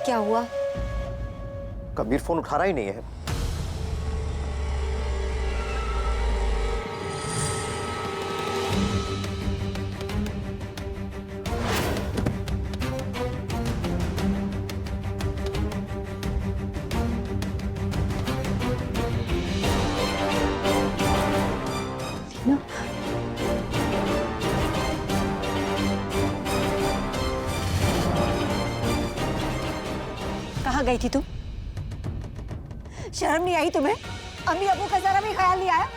क्या हुआ? कबीर फोन उठा रहा ही नहीं है। कहाँ गई थी तुम? शर्म नहीं आई तुम्हें? अम्मी अबू का जरा भी ख्याल नहीं आया?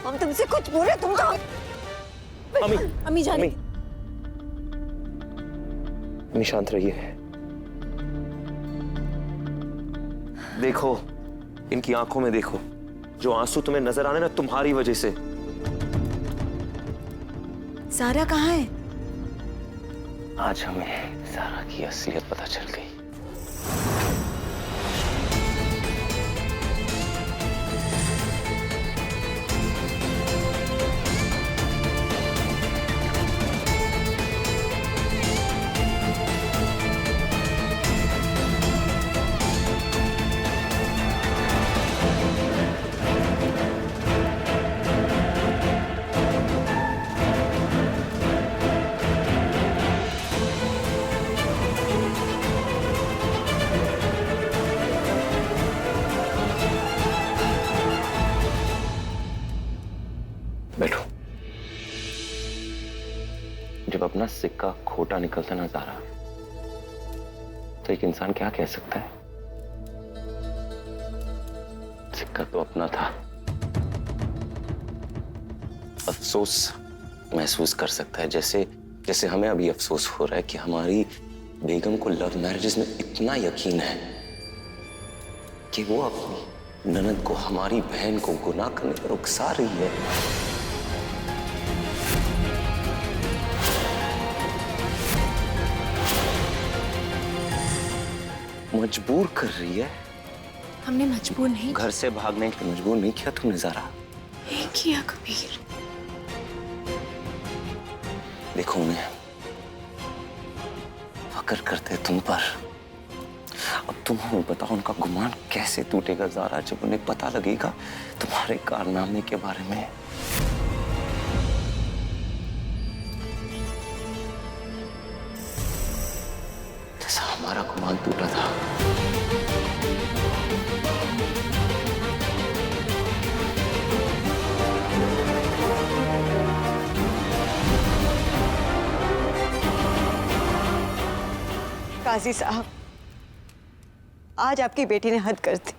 हम तुमसे कुछ बोले तुम तो अम्मी, अम्मी जाने। अम्मी शांत रहिए। देखो इनकी आंखों में देखो, जो आंसू तुम्हें नजर आने ना तुम्हारी वजह से। सारा कहाँ है? आज हमें सारा की असलियत पता चल गई। बैठो। जब अपना सिक्का खोटा निकलता ना ज़ारा, तो एक इंसान क्या कह सकता है? सिक्का तो अपना था। अफसोस महसूस कर सकता है, जैसे जैसे हमें अभी अफसोस हो रहा है कि हमारी बेगम को लव मैरिजेस में इतना यकीन है कि वो अपनी ननद को, हमारी बहन को गुनाह करने पर उकसा रही है। मजबूर कर रही है। हमने मजबूर नहीं घर से भागने के मजबूर नहीं किया तुमने ज़ारा। नहीं किया कबीर। देखो उन्हें फक्र करते तुम पर। अब तुम हमें बताओ उनका गुमान कैसे टूटेगा ज़ारा, जब उन्हें पता लगेगा तुम्हारे कारनामे के बारे में। जैसा हमारा गुमान टूटा था। काजी साहब, आज आपकी बेटी ने हद कर दी।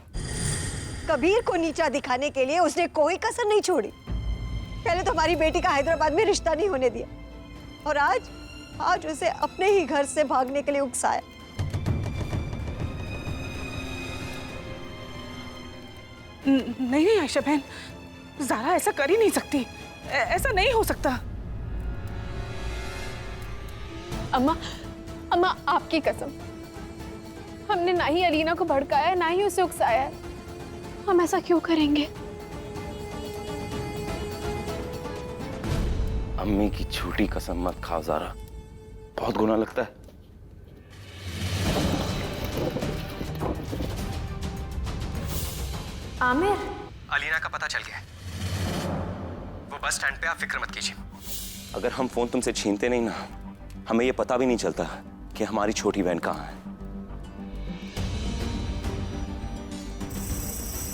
कबीर को नीचा दिखाने के लिए उसने कोई कसर नहीं छोड़ी। पहले तो हमारी बेटी का हैदराबाद में रिश्ता नहीं होने दिया, और आज उसे अपने ही घर से भागने के लिए उकसाया। नहीं आयशा बहन, ज़ारा ऐसा कर ही नहीं सकती। ऐसा नहीं हो सकता। अम्मा आपकी कसम, हमने ना ही अलीना को भड़काया, ना ही उसे उकसाया है। हम ऐसा क्यों करेंगे? अम्मी की झूठी कसम मत खाओ ज़ारा, बहुत गुनाह लगता है। आमिर, अलीना का पता चल गया है। वो बस स्टैंड पे, आप फिक्र मत कीजिए। अगर हम फोन तुमसे छीनते नहीं ना, हमें ये पता भी नहीं चलता कि हमारी छोटी बहन कहाँ है।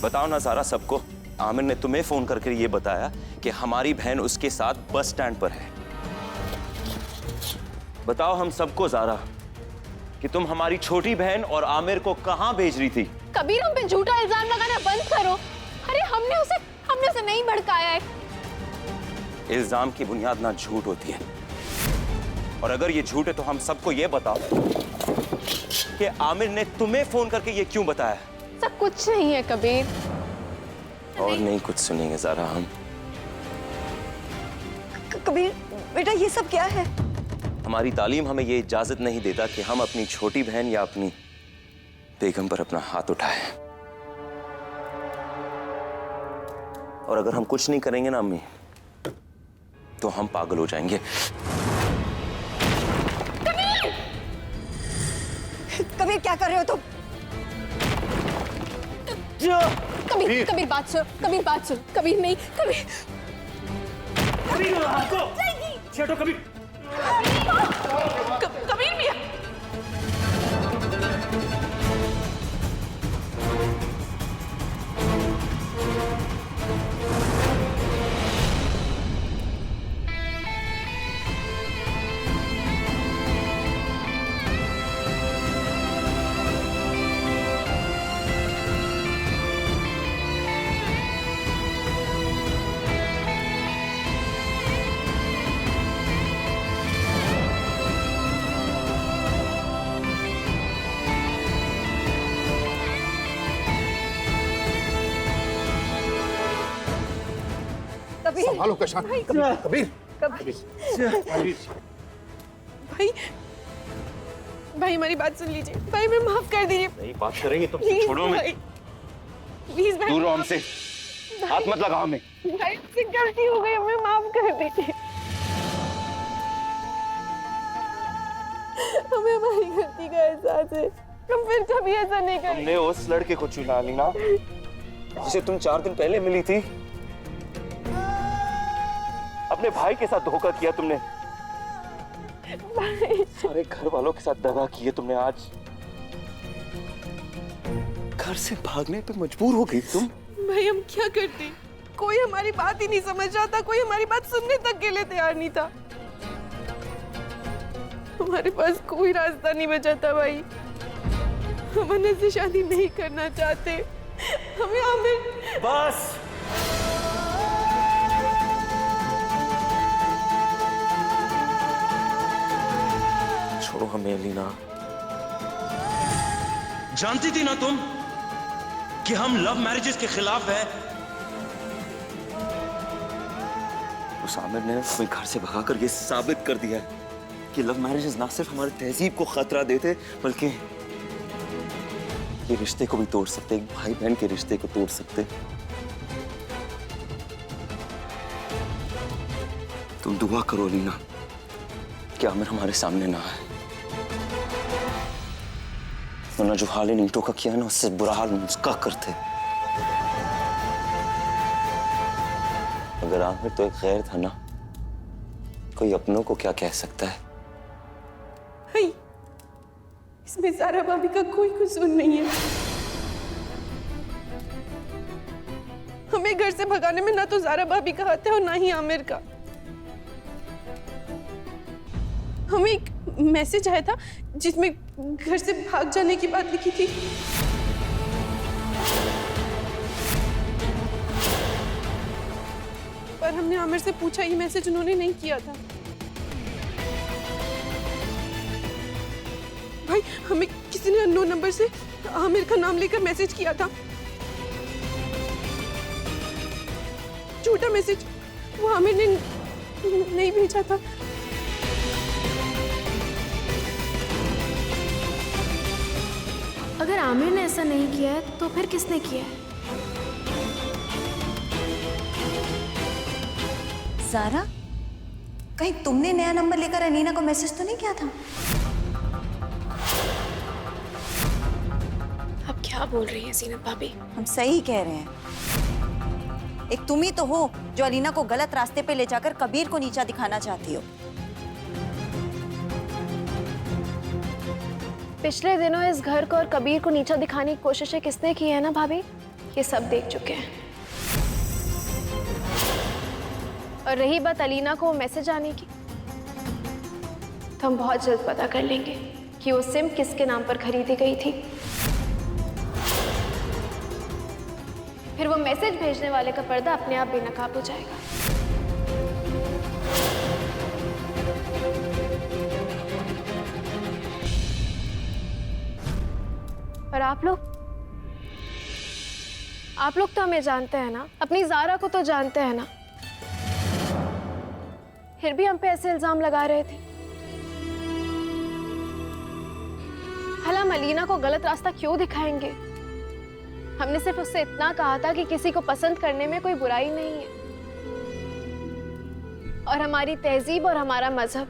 बताओ ना ज़ारा सबको, आमिर ने तुम्हें फोन करके ये बताया कि हमारी बहन उसके साथ बस स्टैंड पर है। बताओ हम सबको ज़ारा कि तुम हमारी छोटी बहन और आमिर को कहाँ भेज रही थी। कबीर हम पे झूठा इल्जाम लगाना बंद करो। अरे हमने उसे नहीं भड़काया है। इल्जाम की बुनियाद ना झूठ होती है, और अगर ये झूठ है तो हम सबको ये बताओ कि आमिर ने तुम्हें फोन करके ये क्यों बताया। सब कुछ नहीं है कबीर। और नहीं कुछ सुनेंगे ज़ारा हम। कबीर बेटा, ये सब क्या है? हमारी तालीम हमें ये इजाजत नहीं देता कि हम अपनी छोटी बहन या अपनी बेगम पर अपना हाथ उठाएं। और अगर हम कुछ नहीं करेंगे ना अम्मी, तो हम पागल हो जाएंगे। ये क्या कर रहे हो तुम? कबीर, कबीर बात सुन, कबीर बात सुन, कबीर नहीं, कबीर। छेड़ो कबीर। कबीर भी है। कबीर, संभालो कशान। कबीर, भाई, भाई हमारी बात सुन लीजिए, भाई मैं माफ कर दीजिए। नहीं बात करेंगे तो प्लीज छोड़ो मैं। भाई, प्लीज भाई। दूर रहो हमसे, हाथ मत लगाओ हमें। भाई से गलती हो गई, हमें माफ कर दीजिए। हमें हमारी गलती का एहसास है, हम फिर कभी ऐसा नहीं करेंगे। तुमने उस लड़के को चुना लीना जिसे तुम 4 दिन पहले मिली थी। अपने भाई के साथ धोखा किया तुमने, सारे घर वालों के साथ दगा किए तुमने। आज घर से भागने पे मजबूर हो गई तुम। भाई हम क्या करते, कोई हमारी बात ही नहीं समझ रहा था, कोई हमारी बात सुनने तक के लिए तैयार नहीं था। हमारे पास कोई रास्ता नहीं बचा था भाई। हम अनस से शादी नहीं करना चाहते, हमें आमिर। बस छोड़ो हमें अलीना। जानती थी ना तुम कि हम लव मैरिजेस के खिलाफ है। उस आमिर ने हमें घर से भगा कर ये साबित कर दिया है कि लव मैरिजेस ना सिर्फ हमारी तहजीब को खतरा देते बल्कि ये रिश्ते को भी तोड़ सकते, एक भाई बहन के रिश्ते को तोड़ सकते। तुम दुआ करो अलीना कि आमिर हमारे सामने ना आए, वरना जो हाल इन ईंटों का किया है ना उससे बुरा हाल उसका करते। अगर आमिर तो एक गैर था ना, कोई अपनों को क्या कह सकता है। भाई इसमें ज़ारा भाभी का कोई कसूर नहीं है। हमें घर से भगाने में ना तो ज़ारा भाभी का हाथ है और ना ही आमिर का। हमें एक मैसेज आया था जिसमें घर से भाग जाने की बात लिखी थी। पर हमने आमिर से पूछा, ये मैसेज उन्होंने नहीं किया था। भाई हमें किसी ने अननोन नंबर से आमिर का नाम लेकर मैसेज किया था। झूठा मैसेज, वो आमिर ने नहीं भेजा था। अगर आमिर ने ऐसा नहीं किया है तो फिर किसने किया है? ज़ारा, कहीं तुमने नया नंबर लेकर अनीना को मैसेज तो नहीं किया था? आप क्या बोल रही हैं ज़ीनत भाभी? हम सही कह रहे हैं। एक तुम ही तो हो जो अलीना को गलत रास्ते पे ले जाकर कबीर को नीचा दिखाना चाहती हो। पिछले दिनों इस घर को और कबीर को नीचा दिखाने की कोशिशें किसने की है ना भाभी, ये सब देख चुके हैं। और रही बात अलीना को मैसेज आने की, तो हम बहुत जल्द पता कर लेंगे कि वो सिम किसके नाम पर खरीदी गई थी। फिर वो मैसेज भेजने वाले का पर्दा अपने आप बेनकाब हो जाएगा। और आप लोग तो हमें जानते हैं ना, अपनी ज़ारा को तो जानते हैं ना, फिर भी हम पे ऐसे इल्जाम लगा रहे थे। भला हम अलीना को गलत रास्ता क्यों दिखाएंगे? हमने सिर्फ उससे इतना कहा था कि किसी को पसंद करने में कोई बुराई नहीं है, और हमारी तहजीब और हमारा मजहब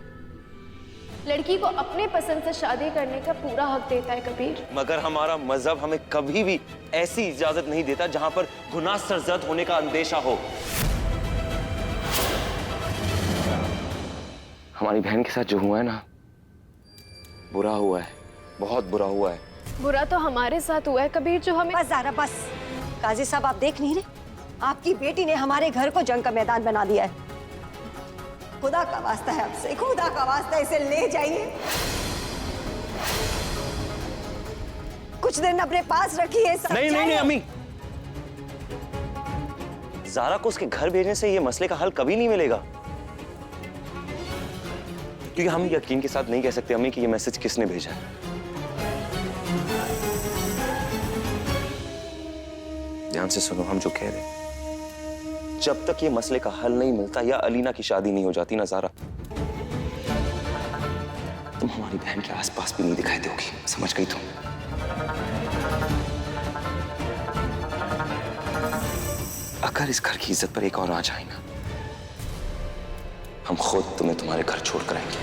लड़की को अपने पसंद से शादी करने का पूरा हक देता है कबीर। मगर हमारा मजहब हमें कभी भी ऐसी इजाजत नहीं देता जहां पर गुनाह सरजद होने का अंदेशा हो। हमारी बहन के साथ जो हुआ है ना, बुरा हुआ है, बहुत बुरा हुआ है। बुरा तो हमारे साथ हुआ है कबीर, जो हमें। बस ज़ारा बस। काजी साहब, आप देख नहीं रहे? आपकी बेटी ने हमारे घर को जंग का मैदान बना दिया है। खुदा का वास्ता है आपसे, खुदा का वास्ता, इसे ले जाइए। कुछ दिन अपने पास रखिए। नहीं नहीं नहीं अम्मी, ज़ारा को उसके घर भेजने से ये मसले का हल कभी नहीं मिलेगा। क्योंकि हम यकीन के साथ नहीं कह सकते अम्मी कि ये मैसेज किसने भेजा है। ध्यान से सुनो हम जो कह रहे हैं। जब तक ये मसले का हल नहीं मिलता या अलीना की शादी नहीं हो जाती ना ज़ारा, तुम हमारी बहन के आसपास भी नहीं दिखाई दोगी। समझ गई तुम? अगर इस घर की इज्जत पर एक और आ जाए ना, हम खुद तुम्हें तुम्हारे घर छोड़कर आएंगे।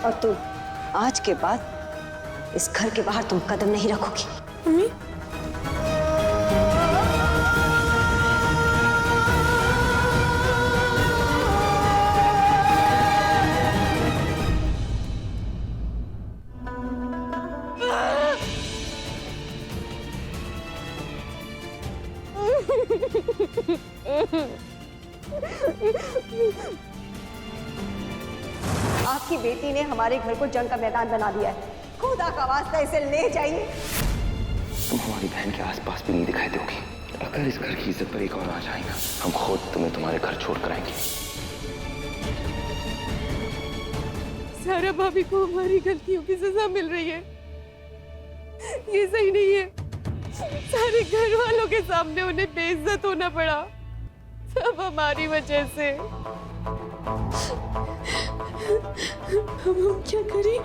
और तुम आज के बाद इस घर के बाहर तुम कदम नहीं रखोगी। मम्मी, आपकी बेटी ने हमारे घर को जंग का मैदान बना दिया है। खुदा का वास्ता, इसे ले जाइए। तुम हमारी बहन के आसपास भी नहीं दिखाई दोगी। अगर इस घर की इज्जत पर एक और आ जाए ना, हम खुद तुम्हें तुम्हारे घर छोड़कर आएंगे। सारा भाभी को हमारी गलतियों की सजा मिल रही है। ये सही नहीं है। सारे घर वालों के सामने उन्हें बेइज्जत होना पड़ा, सब हमारी वजह से। हम क्या करें?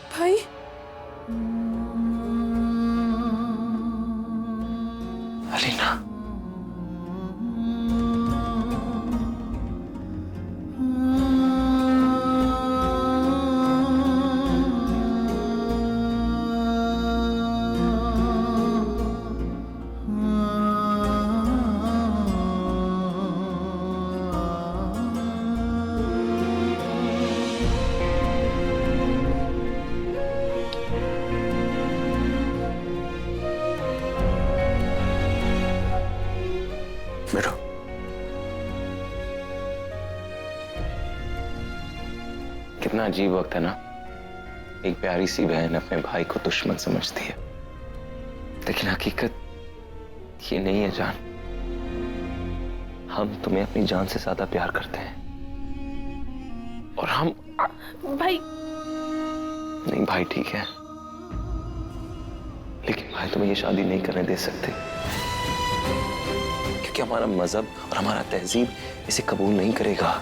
भाई, अलीना, बैठो। कितना अजीब वक्त है ना। एक प्यारी सी बहन अपने भाई को दुश्मन समझती है, लेकिन हकीकत ये नहीं है जान। हम तुम्हें अपनी जान से ज्यादा प्यार करते हैं। और हम भाई। नहीं भाई ठीक है, लेकिन भाई तुम्हें ये शादी नहीं करने दे सकते, क्योंकि हमारा मजहब और हमारा तहजीब इसे कबूल नहीं करेगा।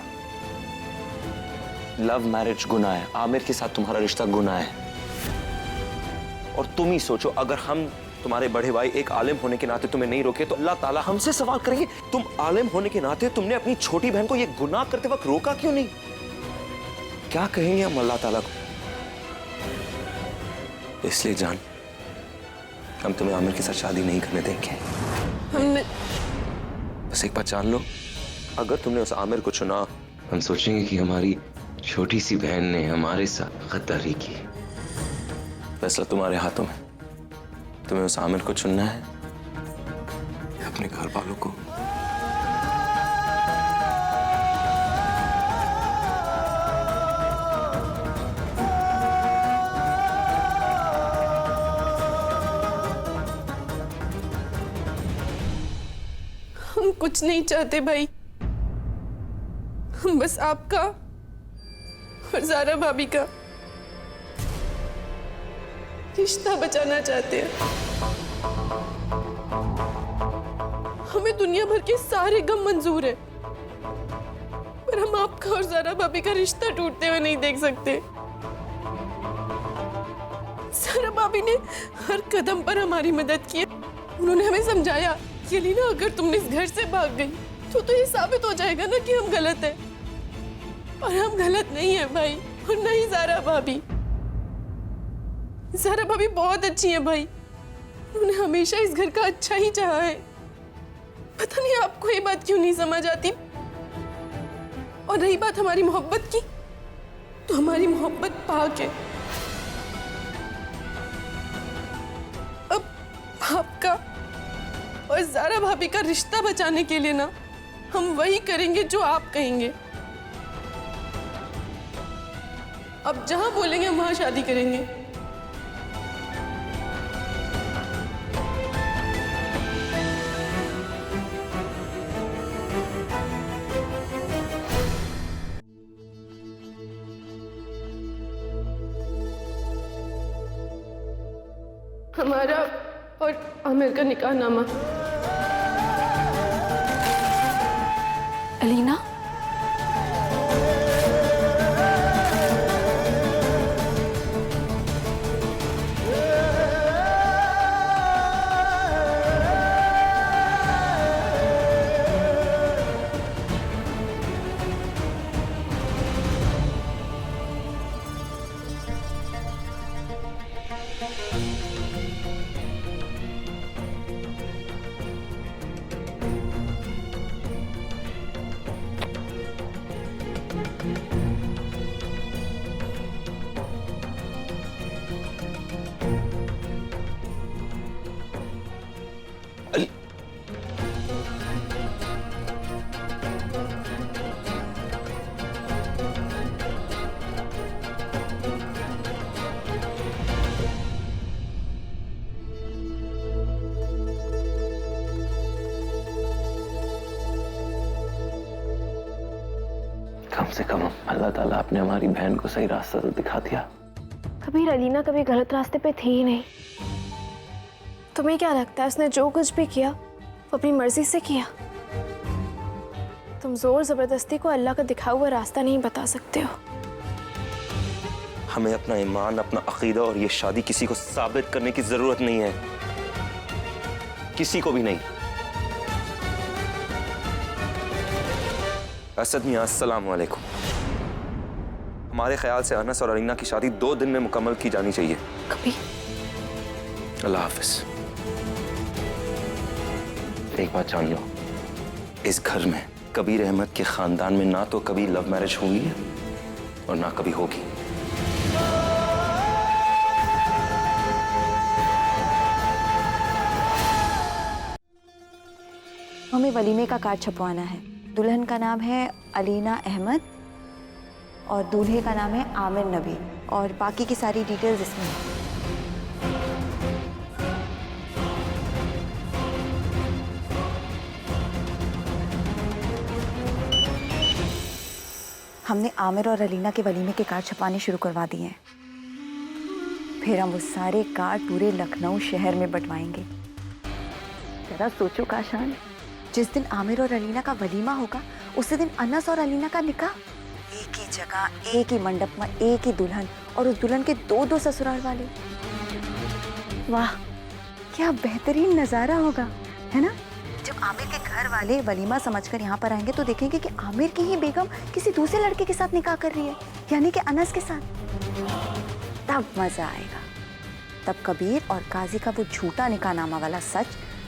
लव मैरिज गुनाह है, आमिर के साथ तुम्हारा रिश्ता गुनाह है। और तुम ही सोचो, अगर हम तुम्हारे बड़े भाई एक आलिम होने के नाते तुम्हें नहीं रोके तो अल्लाह ताला हमसे सवाल करेंगे, तुम आलिम होने के नाते तुमने अपनी छोटी बहन को ये गुनाह करते वक्त रोका क्यों नहीं? क्या कहेंगे हम अल्लाह ताला को? इसलिए जान, हम तुम्हें आमिर के साथ शादी नहीं करने देंगे। बस एक बात जान लो, अगर तुमने उस आमिर को चुना, हम सोचेंगे कि हमारी छोटी सी बहन ने हमारे साथ गद्दारी की। फैसला तुम्हारे हाथों में। तुम्हें उस आमिर को चुनना है या अपने घर वालों को? हम कुछ नहीं चाहते भाई, हम बस आपका और ज़ारा भाभी का रिश्ता बचाना चाहते हैं। हमें दुनिया भर के सारे गम मंजूर है, पर हम आपका और ज़ारा भाभी का रिश्ता टूटते हुए नहीं देख सकते। ज़ारा भाभी ने हर कदम पर हमारी मदद की। उन्होंने हमें समझाया कि अलीना, अगर तुम इस घर से भाग गई तो ये साबित हो जाएगा ना कि हम गलत हैं, और हम गलत नहीं है भाई, और नहीं ज़ारा भाभी। ज़ारा भाभी बहुत अच्छी है भाई, उन्होंने हमेशा इस घर का अच्छा ही चाहा है। पता नहीं आपको ये बात क्यों नहीं समझ आती। और रही बात हमारी मोहब्बत की, तो हमारी मोहब्बत पाक है। अब आपका और ज़ारा भाभी का रिश्ता बचाने के लिए ना हम वही करेंगे जो आप कहेंगे। अब जहां बोलेंगे हम वहां शादी करेंगे। हमारा और आमिर का निकाहनामा। अलीना, अली, कम से कम अल्लाह ताला आपने हमारी बहन को सही रास्ता तो दिखा दिया। कबीर, अलीना कभी गलत रास्ते पे थी ही नहीं। तुम्हें क्या लगता है उसने जो कुछ भी किया वो अपनी मर्जी से किया? तुम जोर जबरदस्ती को अल्लाह का दिखाया हुआ रास्ता नहीं बता सकते हो। हमें अपना ईमान, अपना अकीदा और ये शादी किसी को साबित करने की जरूरत नहीं है, किसी को भी नहीं। असद मियां, अस्सलाम वालेकुम। हमारे ख्याल से अनस और अलीना की शादी 2 दिन में मुकम्मल की जानी चाहिए। कबीर, अल्लाह हाफिज। एक बात जान लो, इस घर में कबीर अहमद के खानदान में ना तो कभी लव मैरिज हुई है और ना कभी होगी। हमें वलीमे का कार्ड छपवाना है। दुल्हन का नाम है अलीना अहमद और दूल्हे का नाम है आमिर नबी, और बाकी की सारी डिटेल्स इसमें है। हमने आमिर और अलीना के वलीमे के कार्ड छपाने शुरू करवा दिए हैं। फिर हम वो सारे कार्ड पूरे लखनऊ शहर में बंटवाएंगे। जरा सोचो काशान, जिस दिन आमिर और अलीना का वलीमा होगा उसी दिन अनस और अलीना का निकाह। एक ही जगह, एक ही मंडप में, एक ही दुल्हन, और उस दुल्हन के 2 ससुराल वाले। वाह, क्या बेहतरीन नज़ारा होगा, है ना? जब आमिर के घर वाले वलीमा समझकर यहाँ पर आएंगे तो देखेंगे कि आमिर की ही बेगम किसी दूसरे लड़के के साथ निकाह कर रही है, यानी कि अनस के साथ। तब मजा आएगा। तब कबीर और काजी का वो झूठा निकाहनामा वाला सच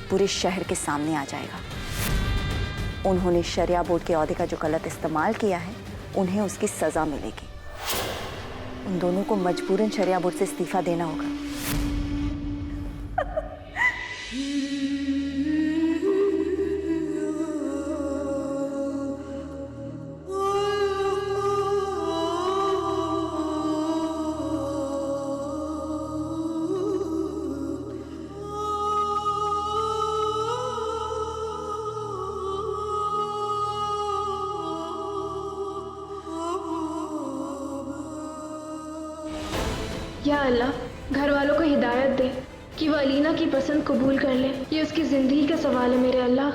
पूरे शहर के सामने आ जाएगा। उन्होंने शरिया बोर्ड के ओहदे का जो गलत इस्तेमाल किया है, उन्हें उसकी सजा मिलेगी। उन दोनों को मजबूरन शरिया बोर्ड से इस्तीफा देना होगा। या अल्लाह घर वालों को हिदायत दे कि वो अलीना की पसंद कबूल कर ले। ये उसकी जिंदगी का सवाल है मेरे अल्लाह।